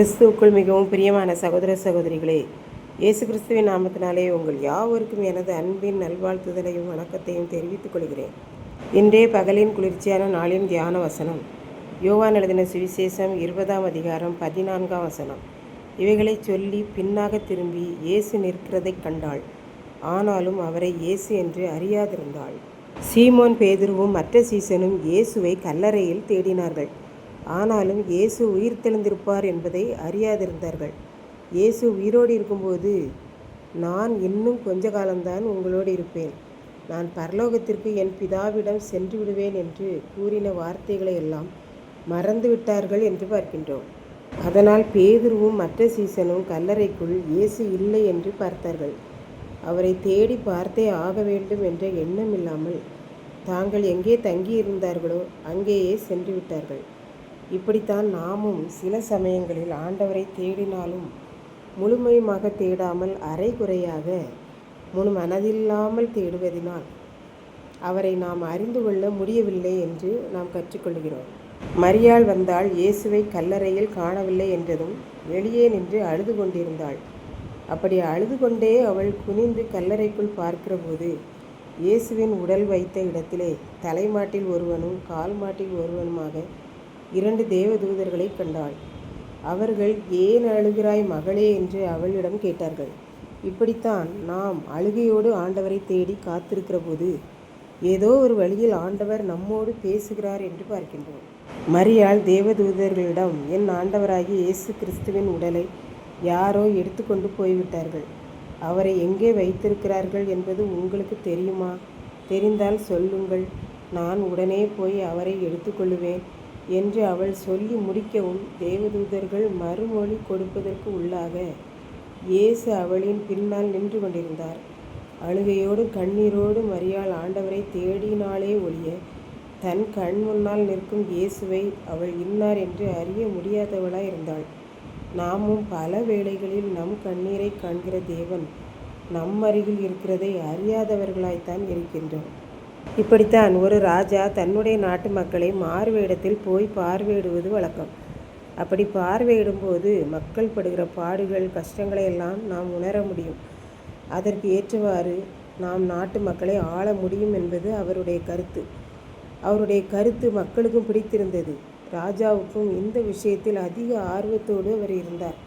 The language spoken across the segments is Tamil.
கிறிஸ்துவுக்குள் மிகவும் பிரியமான சகோதர சகோதரிகளே, இயேசு கிறிஸ்துவின் நாமத்தினாலே உங்கள் யாவருக்கும் எனது அன்பின் நல்வாழ்த்துதலையும் வணக்கத்தையும் தெரிவித்துக் கொள்கிறேன். இன்றே பகலின் குளிர்ச்சியான நாளின் தியான வசனம் யோவான் எழுதின சுவிசேஷம் 20ஆம் அதிகாரம் 14ஆம் வசனம். இவைகளை சொல்லி பின்னாக திரும்பி இயேசு நிற்கிறதைக் கண்டாள். ஆனாலும் அவரை இயேசு என்று அறியாதிருந்தாள். சீமோன் பேதுருவும் மற்ற சீசனும் இயேசுவை கல்லறையில் தேடினார்கள். ஆனாலும் இயேசு உயிர்த்தெழுந்திருப்பார் என்பதை அறியாதிருந்தார்கள். இயேசு உயிரோடு இருக்கும்போது, நான் இன்னும் கொஞ்ச காலம்தான் உங்களோடு இருப்பேன், நான் பரலோகத்திற்கு என் பிதாவிடம் சென்று விடுவேன் என்று கூறின வார்த்தைகளை எல்லாம் மறந்துவிட்டார்கள் என்று பார்க்கின்றோம். அதனால் பேதுருவும் மற்ற சீசனும் கல்லறைக்குள் இயேசு இல்லை என்று பார்த்தார்கள். அவரை தேடி பார்த்தே ஆக வேண்டும் என்ற எண்ணம் இல்லாமல் தாங்கள் எங்கே தங்கியிருந்தார்களோ அங்கேயே சென்று விட்டார்கள். இப்படித்தான் நாமும் சில சமயங்களில் ஆண்டவரை தேடினாலும் முழுமையுமாக தேடாமல் அரைகுறையாக முழு மனதில்லாமல் தேடுவதினால் அவரை நாம் அறிந்து கொள்ள முடியவில்லை என்று நாம் கற்றுக்கொள்கிறோம். மரியாள் வந்தாள். இயேசுவை கல்லறையில் காணவில்லை என்றதும் வெளியே நின்று அழுது கொண்டிருந்தாள். அப்படி அழுது கொண்டே அவள் குனிந்து கல்லறைக்குள் பார்க்கிற போது இயேசுவின் உடல் வைத்த இடத்திலே தலைமாட்டில் ஒருவனும் கால் மாட்டில் ஒருவனுமாக 2 தேவதூதர்களை கண்டாள். அவர்கள், ஏன் அழுகிறாய் மகளே என்று அவளிடம் கேட்டார்கள். இப்படித்தான் நாம் அழுகையோடு ஆண்டவரை தேடி காத்திருக்கிற போது ஏதோ ஒரு வழியில் ஆண்டவர் நம்மோடு பேசுகிறார் என்று பார்க்கின்றோம். மரியாள் தேவதூதர்களிடம், என் ஆண்டவராகிய இயேசு கிறிஸ்துவின் உடலை யாரோ எடுத்துக்கொண்டு போய்விட்டார்கள். அவரை எங்கே வைத்திருக்கிறார்கள் என்பது உங்களுக்கு தெரியுமா? தெரிந்தால் சொல்லுங்கள், நான் உடனே போய் அவரை எடுத்துக்கொள்ளுவேன் என்று அவள் சொல்லி முடிக்கவும் தேவதூதர்கள் மறுமொழி கொடுப்பதற்கு உள்ளாக இயேசு அவளின் பின்னால் நின்று கொண்டிருந்தார். அழுகையோடு கண்ணீரோடு மரியாள் ஆண்டவரை தேடினாலே ஒழிய தன் கண் முன்னால் நிற்கும் இயேசுவை அவள் இன்னார் என்று அறிய முடியாதவளாய் இருந்தாள். நாமும் பல வேளைகளில் நம் கண்ணீரை காண்கிற தேவன் நம் அருகில் இருக்கிறதை அறியாதவர்களாய்த்தான் இருக்கின்றோம். இப்படித்தான் ஒரு ராஜா தன்னுடைய நாட்டு மக்களை மாறுவேடத்தில் போய் பார்வையிடுவது வழக்கம். அப்படி பார்வையிடும்போது மக்கள் படுகிற பாடுகள், கஷ்டங்களை எல்லாம் நாம் உணர முடியும். அதற்கு ஏற்றவாறு நாம் நாட்டு மக்களை ஆள முடியும் என்பது அவருடைய கருத்து. அவருடைய கருத்து மக்களுக்கும் பிடித்திருந்தது. ராஜாவுக்கும் இந்த விஷயத்தில் அதிக ஆர்வத்தோடு அவர் இருந்தார்.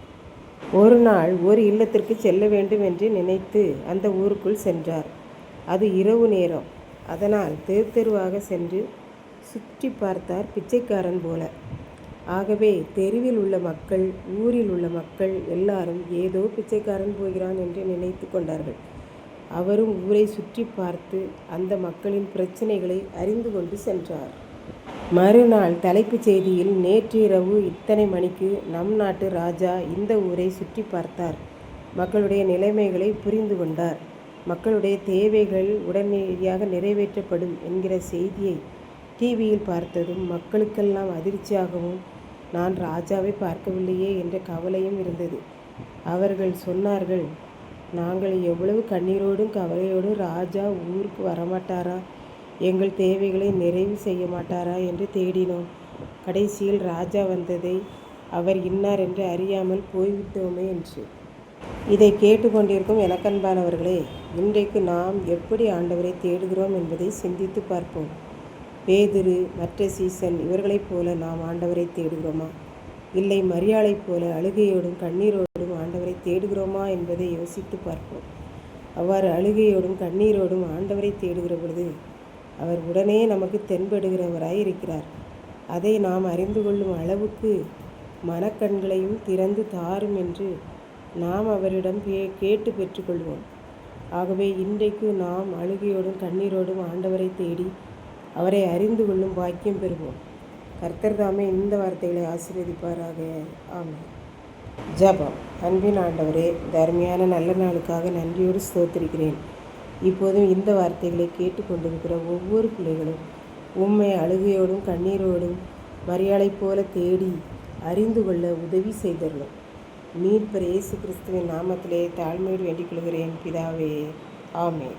ஒரு நாள் ஒரு இல்லத்திற்கு செல்ல வேண்டும் என்று நினைத்து அந்த ஊருக்குள் சென்றார். அது இரவு நேரம். அதனால் தெருவாக சென்று சுற்றி பார்த்தார், பிச்சைக்காரன் போல. ஆகவே தெருவில் உள்ள மக்கள், ஊரில் உள்ள மக்கள் எல்லாரும் ஏதோ பிச்சைக்காரன் போகிறான் என்று நினைத்து கொண்டார்கள். அவரும் ஊரை சுற்றி பார்த்து அந்த மக்களின் பிரச்சனைகளை அறிந்து கொண்டு சென்றார். மறுநாள் தலைப்புச் செய்தியில், நேற்று இரவு இத்தனை மணிக்கு நம் நாட்டு ராஜா இந்த ஊரை சுற்றி பார்த்தார், மக்களுடைய நிலைமைகளை புரிந்து கொண்டார், மக்களுடைய தேவைகள் உடனடியாக நிறைவேற்றப்படும் என்கிற செய்தியை டிவியில் பார்த்ததும் மக்களுக்கெல்லாம் அதிர்ச்சியாகவும், நான் ராஜாவை பார்க்கவில்லையே என்ற கவலையும் இருந்தது. அவர்கள் சொன்னார்கள், நாங்கள் எவ்வளவு கண்ணீரோடும் கவலையோடும் ராஜா ஊருக்கு வரமாட்டாரா, எங்கள் தேவைகளை நிறைவு செய்ய மாட்டாரா என்று தேடினோம். கடைசியில் ராஜா வந்ததை அவர் இன்னார் என்று அறியாமல் போய்விட்டோமே என்று. இதை கேட்டுக்கொண்டிருக்கும் எனக்கன்பானவர்களே, இன்றைக்கு நாம் எப்படி ஆண்டவரை தேடுகிறோம் என்பதை சிந்தித்து பார்ப்போம். பேதுரு, மற்ற சீசன் இவர்களைப் போல நாம் ஆண்டவரை தேடுகிறோமா? இல்லை மரியாளைப் போல அழுகையோடும் கண்ணீரோடும் ஆண்டவரை தேடுகிறோமா என்பதை யோசித்து பார்ப்போம். அவ்வாறு அழுகையோடும் கண்ணீரோடும் ஆண்டவரை தேடுகிற பொழுது அவர் உடனே நமக்கு தென்படுகிறவராய் இருக்கிறார். அதை நாம் அறிந்து கொள்ளும் அளவுக்கு மனக்கண்களையும் திறந்து தாரும் என்று நாம் அவரிடம் கேட்டு பெற்றுக்கொள்வோம். ஆகவே இன்றைக்கு நாம் அழுகையோடும் கண்ணீரோடும் ஆண்டவரை தேடி அவரை அறிந்து கொள்ளும் பாக்கியம் பெறுவோம். கர்த்தர் தாமே இந்த வார்த்தைகளை ஆசீர்வதிப்பாராக. ஆமென். ஜெபம். அன்பின் ஆண்டவரே, தர்மையான நல்ல நாளுக்காக நன்றியோடு ஸ்தோத்திரிக்கிறேன். இப்போதும் இந்த வார்த்தைகளை கேட்டுக்கொண்டிருக்கிற ஒவ்வொரு பிள்ளைகளும் உம்மை அழுகையோடும் கண்ணீரோடும் மரியாளைப் போல தேடி அறிந்து கொள்ள உதவி செய்தரணும். மீட்பர் இயேசு கிறிஸ்துவின் நாமத்திலே தாழ்மையோடு வேண்டிக் கொள்கிறேன் பிதாவே. ஆமென்.